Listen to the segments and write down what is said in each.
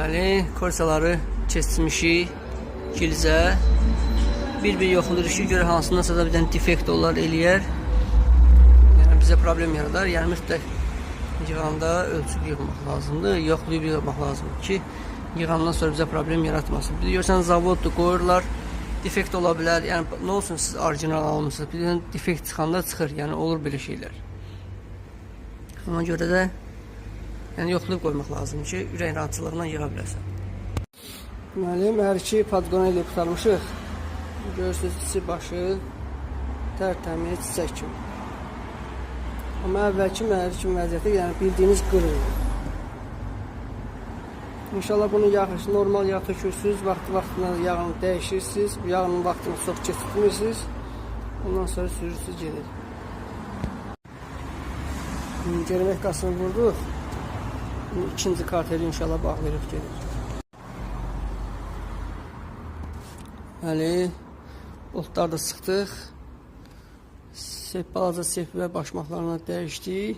Deməli, korsaları keçmişik gilzə. Bir-bir yoxlayırıq ki, görə hansındansa da bir dənə defekt olar eləyər. Yəni, bizə problem yaradar. Yəni, mütləq yığanda ölçüb yığmaq lazımdır. Yoxlayıb yığmaq lazımdır ki, yığandan sonra bizə problem yaratmasın. Bir də görsən, zavoddur, qoyurlar. Defekt ola bilər. Yəni, nə olsun siz orijinal almışsınız. Bir də defekt çıxanda çıxır. Yəni, olur belə şeylər. Ona görə də yəni, yoxlayıb qoymaq lazımdır ki, ürək rahatçılığından yığa biləsən. Deməli, hər iki padqona ilə qutarmışıq. Görürsünüz, içi başı tərtəmiz çiçək kimi. Amma əvvəlki məhərçin vəziyyəti, yəni bildiyiniz qırır. İnşallah bunu normal yağ tökürsünüz, vaxtına yağını dəyişirsiniz, yağının vaxtını çox keçirtmirsiniz, ondan sonra sürürsünüz, gelir. Gerimək qasını vurduq, ikinci karteli inşallah bağlayırıq, gelir. Bəli, boltları da sıxdıq, balaca sep və başmaqlarına dəyişdik,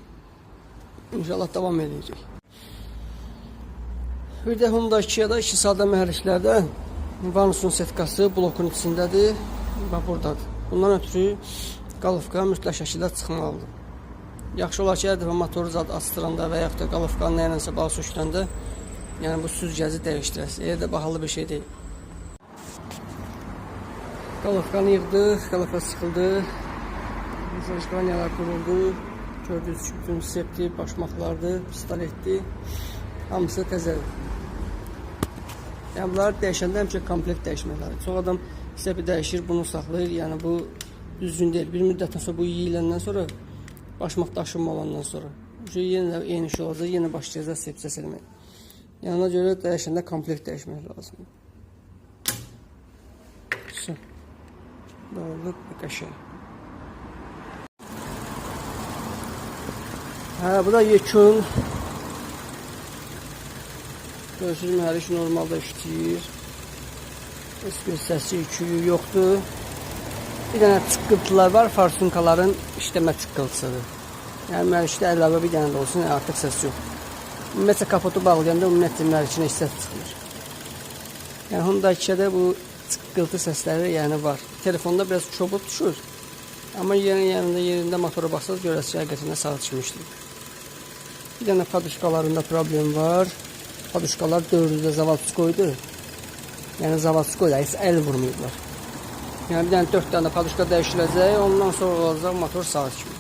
inşallah davam edəcək. Bir də Honda 2-ya da 2 sadə mühərriklərdə Vanusun setkası blokun içindədir və buradadır. Bundan ötürü qalıfqa mütləq şəkildə çıxmalıdır. Yaxşı olar ki, hər dəfə motoru zad açdıranda və yaxud da qalıfqanı nəyələnsə bağı söküləndə yəni bu süzgəci dəyişdirəsiz. Elə də bahalı bir şey deyil. Qalıfqanı yığdıq, qalıfqa sıxıldı. Zajqaniyalar quruldu. Gördüyünüz ki, bütün septi, başmaqlardır, pistoletdir. Hamısı təzədir. Yəni, bunları dəyişəndə həmişə komplekt dəyişmək lazım. Çox adam sepi dəyişir, bunu saxlayır. Yəni, bu düzgün deyil. Bir müddətdən sonra bu yiyiləndən sonra, başmaq daşınma olandan sonra yenə də eyni şey olacaq, yenə başlayacaq sep səs eləmək. Yəni, ona görə dəyişəndə komplekt dəyişmək lazım. Dağılıb bir qəşəng. Bu da yekun. Görürsünüz, mühərrik normalda işləyir. Heç bir səsi, küyü yoxdur. Bir dənə çıqqıltılar var, farsunkaların işləmə çıqqıltısıdır. Yəni, mühərrikdə əlavə bir dənə də olsun, artıq səs yox. Ümumiyyətlə, kapotu bağlayanda ümumiyyətlə mühərrikin heç səs çıxmır. Yəni, Honda 2-də bu çıqqıltı səsləri yəni var. Telefonda biraz çobud düşür. Amma yerində motora baxsaq görəsiz, həqiqətində sağ düşmüşdür. Bir dənə paduşkalarında problem var. Paduşkalar dördüzdə zavodskoydu. Yəni zavodskoyda heç əl vurmayıblar. Yəni bir dənə 4 dənə paduşka dəyişiləcək, ondan sonra olacaq motor sağ kimi.